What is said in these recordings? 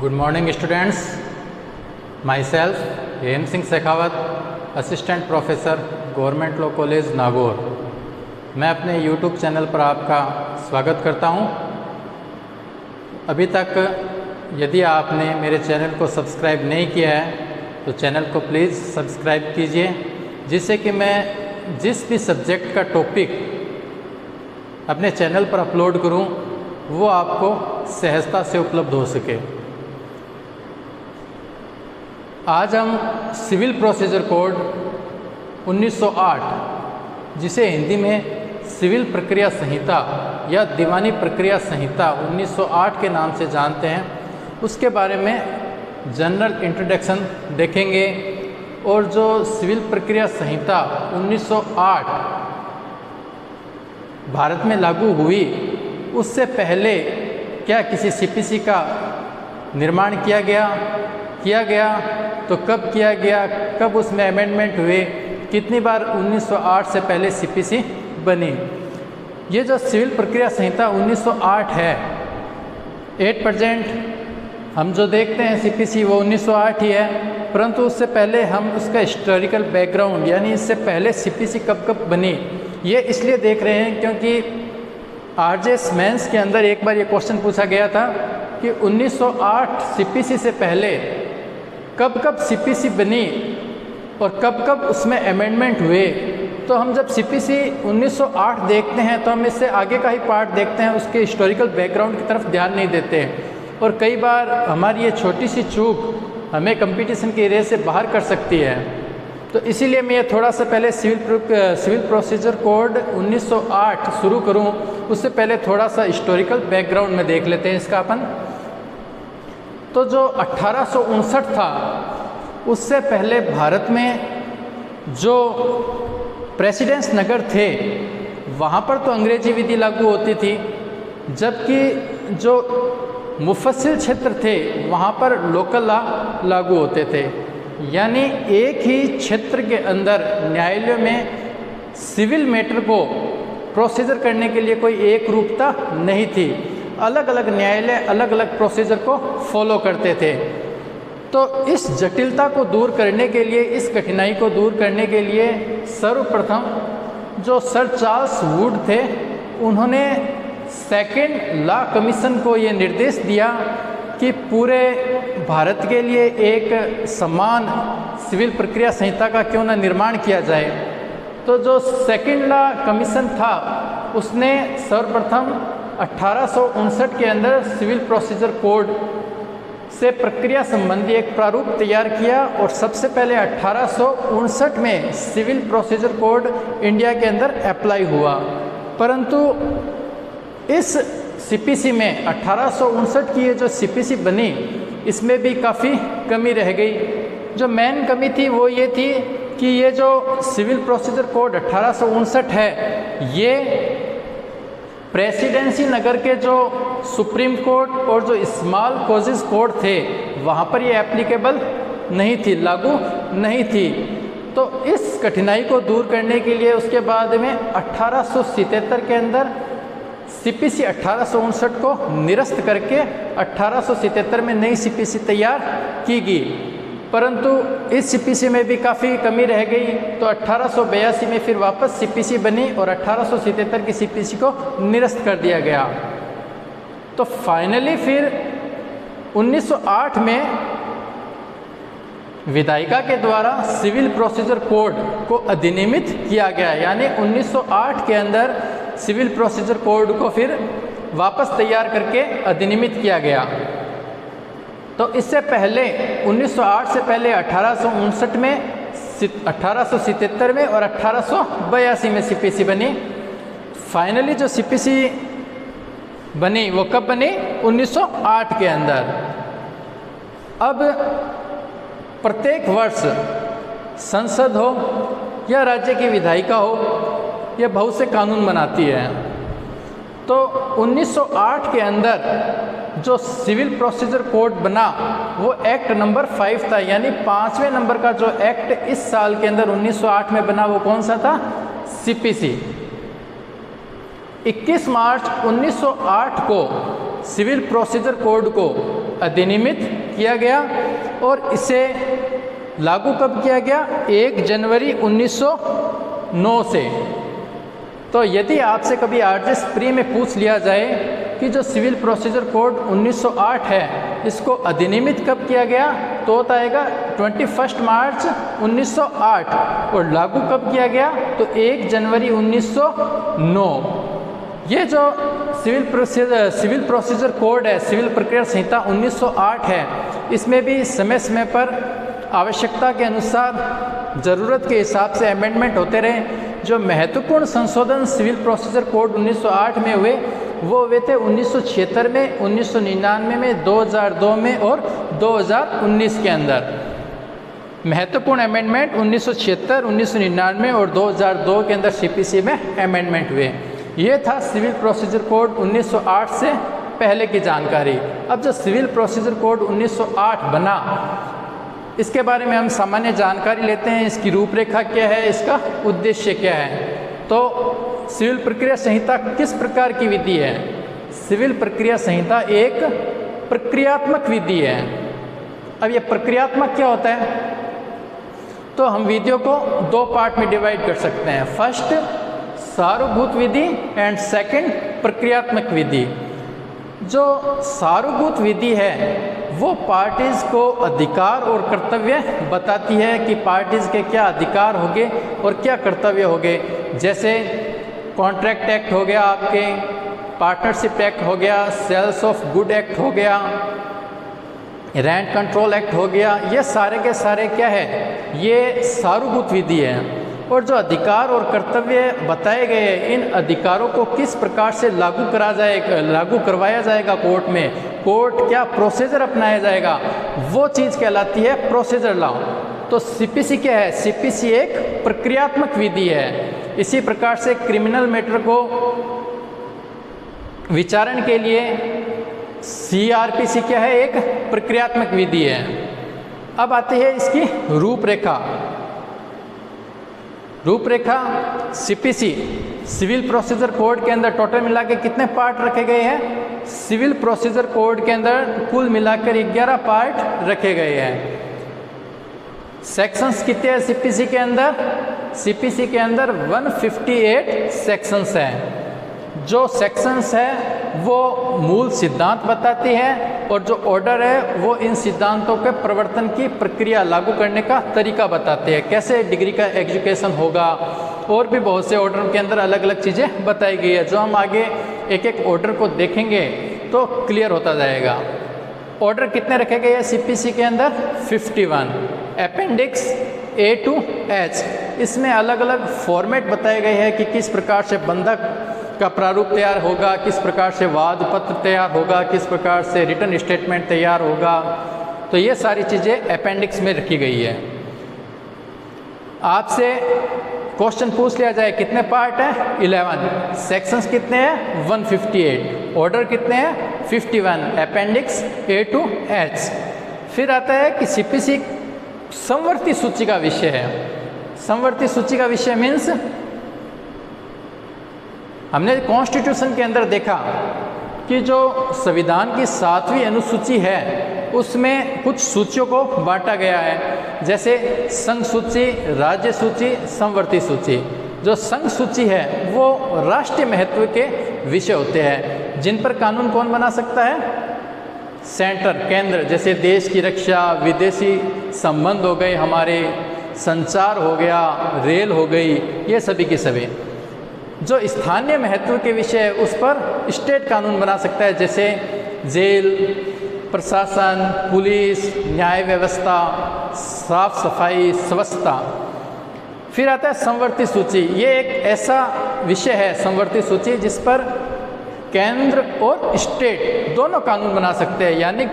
Good morning students, myself Hem Singh Shekhawat, assistant professor government law college Nagaur. मैं अपने YouTube channel पर आपका स्वागत करता हूं। अभी तक यदि आपने मेरे चैनल को सब्सक्राइब नहीं किया है तो चैनल को प्लीज़ सब्सक्राइब कीजिए, जिससे कि मैं जिस भी सब्जेक्ट का टॉपिक अपने चैनल पर अपलोड करूं वो आपको सहजता से उपलब्ध हो सके। आज हम सिविल प्रोसीजर कोड 1908, जिसे हिंदी में सिविल प्रक्रिया संहिता या दीवानी प्रक्रिया संहिता 1908 के नाम से जानते हैं, उसके बारे में जनरल इंट्रोडक्शन देखेंगे। और जो सिविल प्रक्रिया संहिता 1908 भारत में लागू हुई, उससे पहले क्या किसी सीपीसी का निर्माण किया गया तो कब किया गया, कब उसमें अमेंडमेंट हुए, कितनी बार 1908 से पहले सीपीसी बनी। ये जो सिविल प्रक्रिया संहिता 1908 है, एट प्रेजेंट हम जो देखते हैं सीपीसी वो 1908 ही है, परंतु उससे पहले हम उसका हिस्टोरिकल बैकग्राउंड यानी इससे पहले सीपीसी कब कब बनी ये इसलिए देख रहे हैं क्योंकि आरजेएस मेंस के अंदर एक बार ये क्वेश्चन पूछा गया था कि 1908 सीपीसी से पहले कब कब सीपीसी बनी और कब कब उसमें अमेंडमेंट हुए। तो हम जब सीपीसी 1908 देखते हैं तो हम इससे आगे का ही पार्ट देखते हैं, उसके हिस्टोरिकल बैकग्राउंड की तरफ ध्यान नहीं देते हैं। और कई बार हमारी ये छोटी सी चूक हमें कंपटीशन की रेस से बाहर कर सकती है। तो इसीलिए मैं ये थोड़ा सा पहले सिविल प्रोसीजर कोड 1908 शुरू करूं, उससे पहले थोड़ा सा हिस्टोरिकल बैकग्राउंड में देख लेते हैं इसका अपन। तो जो 1859 था, उससे पहले भारत में जो प्रेसिडेंस नगर थे वहाँ पर तो अंग्रेजी विधि लागू होती थी, जबकि जो मुफस्सिल क्षेत्र थे वहाँ पर लोकल लॉ लागू होते थे। यानी एक ही क्षेत्र के अंदर न्यायालय में सिविल मैटर को प्रोसीजर करने के लिए कोई एक रूपता नहीं थी, अलग अलग न्यायालय अलग अलग प्रोसीजर को फॉलो करते थे। तो इस जटिलता को दूर करने के लिए, इस कठिनाई को दूर करने के लिए सर्वप्रथम जो सर चार्ल्स वुड थे, उन्होंने सेकेंड लॉ कमीशन को ये निर्देश दिया कि पूरे भारत के लिए एक समान सिविल प्रक्रिया संहिता का क्यों न निर्माण किया जाए। तो जो सेकेंड लॉ कमीशन था उसने सर्वप्रथम 1859 के अंदर सिविल प्रोसीजर कोड से प्रक्रिया संबंधी एक प्रारूप तैयार किया और सबसे पहले 1859 में सिविल प्रोसीजर कोड इंडिया के अंदर अप्लाई हुआ। परंतु इस सीपीसी में 1859 की ये जो सीपीसी बनी, इसमें भी काफ़ी कमी रह गई। जो मेन कमी थी वो ये थी कि ये जो सिविल प्रोसीजर कोड 1859 है, ये प्रेसिडेंसी नगर के जो सुप्रीम कोर्ट और जो स्मॉल कॉजेज कोर्ट थे वहाँ पर ये एप्लीकेबल नहीं थी, लागू नहीं थी। तो इस कठिनाई को दूर करने के लिए उसके बाद में 1877 के अंदर सीपीसी 1859 को निरस्त करके 1877 में नई सीपीसी तैयार की गई। परंतु इस सीपीसी में भी काफ़ी कमी रह गई, तो 1882 में फिर वापस सीपीसी बनी और 1877 की सीपीसी को निरस्त कर दिया गया। तो फाइनली फिर 1908 में विधायिका के द्वारा सिविल प्रोसीजर कोड को अधिनियमित किया गया, यानी 1908 के अंदर सिविल प्रोसीजर कोड को फिर वापस तैयार करके अधिनियमित किया गया। तो इससे पहले 1908 से पहले 1859 में, 1877 में और 1882 में सीपीसी बनी। फाइनली जो सीपीसी बनी वो कब बनी? 1908 के अंदर। अब प्रत्येक वर्ष संसद हो या राज्य की विधायिका हो, यह बहुत से कानून बनाती है। तो 1908 के अंदर जो सिविल प्रोसीजर कोड बना वो एक्ट नंबर 5 था, यानी 5वें नंबर का जो एक्ट इस साल के अंदर 1908 में बना वो कौन सा था? सीपीसी। 21 मार्च 1908 को सिविल प्रोसीजर कोड को अधिनियमित किया गया और इसे लागू कब किया गया? 1 जनवरी 1909 से। तो यदि आपसे कभी आरजीएस प्री में पूछ लिया जाए कि जो सिविल प्रोसीजर कोड 1908 है इसको अधिनियमित कब किया गया, तो होता आएगा 21 मार्च 1908 और लागू कब किया गया, तो 1 जनवरी 1909। ये जो सिविल प्रोसीजर कोड है, सिविल प्रक्रिया संहिता 1908 है, इसमें भी समय समय पर आवश्यकता के अनुसार ज़रूरत के हिसाब से अमेंडमेंट होते रहे। जो महत्वपूर्ण संशोधन सिविल प्रोसीजर कोड 1908 में हुए वो हुए थे 1976 में, 1999 में, 2002 में और 2019 के अंदर। महत्वपूर्ण अमेंडमेंट 1976, 1999 और 2002 के अंदर सीपीसी में अमेंडमेंट हुए। ये था सिविल प्रोसीजर कोड 1908 से पहले की जानकारी। अब जो सिविल प्रोसीजर कोड 1908 बना इसके बारे में हम सामान्य जानकारी लेते हैं। इसकी रूपरेखा क्या है, इसका उद्देश्य क्या है। तो सिविल प्रक्रिया संहिता किस प्रकार की विधि है? सिविल प्रक्रिया संहिता एक प्रक्रियात्मक विधि है। अब ये प्रक्रियात्मक क्या होता है? तो हम विधियों को 2 पार्ट में डिवाइड कर सकते हैं। फर्स्ट सारूभूत विधि एंड सेकंड प्रक्रियात्मक विधि। जो सारूभूत विधि है वो पार्टीज़ को अधिकार और कर्तव्य बताती है कि पार्टीज़ के क्या अधिकार होंगे और क्या कर्तव्य होंगे। जैसे कॉन्ट्रैक्ट एक्ट हो गया, आपके पार्टनरशिप एक्ट हो गया, सेल्स ऑफ गुड एक्ट हो गया, रेंट कंट्रोल एक्ट हो गया। ये सारे के सारे क्या है, ये सारूभूत विधि है। और जो अधिकार और कर्तव्य बताए गए हैं, इन अधिकारों को किस प्रकार से लागू करवाया जाएगा कोर्ट में, कोर्ट क्या प्रोसीजर अपनाया जाएगा, वो चीज़ कहलाती है प्रोसीजर लॉ। तो सीपीसी क्या है? सीपीसी एक प्रक्रियात्मक विधि है। इसी प्रकार से क्रिमिनल मैटर को विचारण के लिए सीआरपीसी क्या है? एक प्रक्रियात्मक विधि है। अब आती है इसकी रूपरेखा। सीपीसी सिविल प्रोसीजर कोड के अंदर टोटल मिला के कितने पार्ट रखे गए हैं? सिविल प्रोसीजर कोड के अंदर कुल मिलाकर 11 पार्ट रखे गए हैं। सेक्शंस कितने हैं सीपीसी के अंदर? सीपीसी के अंदर 158 सेक्शंस हैं। जो सेक्शंस है वो मूल सिद्धांत बताती है और जो ऑर्डर है वो इन सिद्धांतों के प्रवर्तन की प्रक्रिया लागू करने का तरीका बताते हैं। कैसे डिग्री का एजुकेशन होगा और भी बहुत से ऑर्डर के अंदर अलग अलग चीज़ें बताई गई है। जो हम आगे एक एक ऑर्डर को देखेंगे तो क्लियर होता जाएगा। ऑर्डर कितने रखे गए हैं सीपीसी के अंदर? 51। अपेंडिक्स A to H, इसमें अलग अलग फॉर्मेट बताए गए हैं कि किस प्रकार से बंधक का प्रारूप तैयार होगा, किस प्रकार से वाद पत्र तैयार होगा, किस प्रकार से रिटर्न स्टेटमेंट तैयार होगा। तो ये सारी चीज़ें अपेंडिक्स में रखी गई है। आपसे क्वेश्चन पूछ लिया जाए कितने पार्ट हैं? 11। सेक्शंस कितने हैं? 158। ऑर्डर कितने हैं? 51। Appendix A to H। फिर आता है कि सीपीसी समवर्ती सूची का विषय है। समवर्ती सूची का विषय मीन्स हमने कॉन्स्टिट्यूशन के अंदर देखा कि जो संविधान की 7वीं अनुसूची है उसमें कुछ सूचियों को बांटा गया है। जैसे संघ सूची, राज्य सूची, समवर्ती सूची। जो संघ सूची है वो राष्ट्रीय महत्व के विषय होते हैं जिन पर कानून कौन बना सकता है? सेंटर, केंद्र। जैसे देश की रक्षा, विदेशी संबंध हो गए, हमारे संचार हो गया, रेल हो गई, ये सभी के सभी। जो स्थानीय महत्व के विषय उस पर स्टेट कानून बना सकता है। जैसे जेल, प्रशासन, पुलिस, न्याय व्यवस्था, साफ सफाई, स्वच्छता। फिर आता है समवर्ती सूची। ये एक ऐसा विषय है समवर्ती सूची जिस पर केंद्र और स्टेट दोनों कानून बना सकते हैं। यानी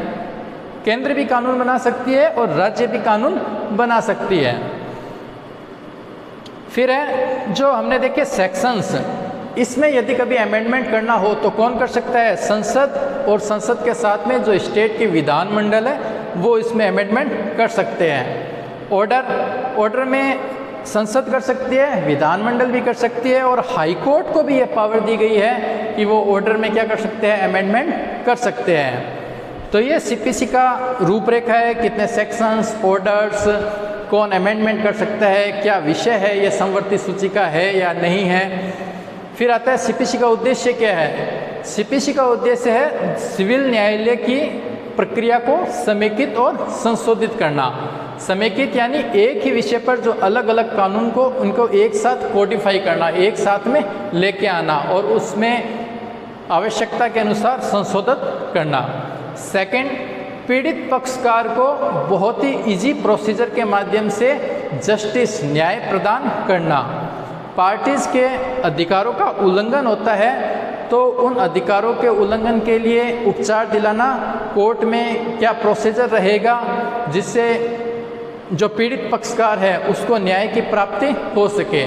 केंद्र भी कानून बना सकती है और राज्य भी कानून बना सकती है। फिर है जो हमने देखे सेक्शंस। इसमें यदि कभी अमेंडमेंट करना हो तो कौन कर सकता है? संसद, और संसद के साथ में जो स्टेट की विधानमंडल है वो इसमें अमेंडमेंट कर सकते हैं। ऑर्डर में संसद कर सकती है, विधानमंडल भी कर सकती है और हाई कोर्ट को भी ये पावर दी गई है कि वो ऑर्डर में क्या कर सकते हैं, अमेंडमेंट कर सकते हैं। तो ये सीपीसी का रूपरेखा है, कितने सेक्शंस, ऑर्डर्स, कौन अमेंडमेंट कर सकता है, क्या विषय है, ये समवर्ती सूची का है या नहीं है। फिर आता है सीपीसी का उद्देश्य क्या है। सीपीसी का उद्देश्य है सिविल न्यायालय की प्रक्रिया को समेकित और संशोधित करना। समेकित यानी एक ही विषय पर जो अलग अलग कानून को उनको एक साथ कोडिफाई करना, एक साथ में लेके आना और उसमें आवश्यकता के अनुसार संशोधित करना। सेकंड, पीड़ित पक्षकार को बहुत ही इजी प्रोसीजर के माध्यम से जस्टिस, न्याय प्रदान करना। पार्टीज के अधिकारों का उल्लंघन होता है तो उन अधिकारों के उल्लंघन के लिए उपचार दिलाना, कोर्ट में क्या प्रोसीजर रहेगा जिससे जो पीड़ित पक्षकार है उसको न्याय की प्राप्ति हो सके।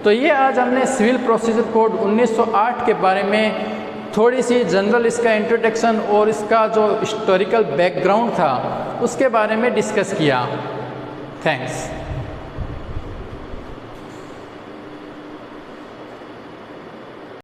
तो ये आज हमने सिविल प्रोसीजर कोड 1908 के बारे में थोड़ी सी जनरल इसका इंट्रोडक्शन और इसका जो हिस्टोरिकल बैकग्राउंड था उसके बारे में डिस्कस किया। थैंक्स।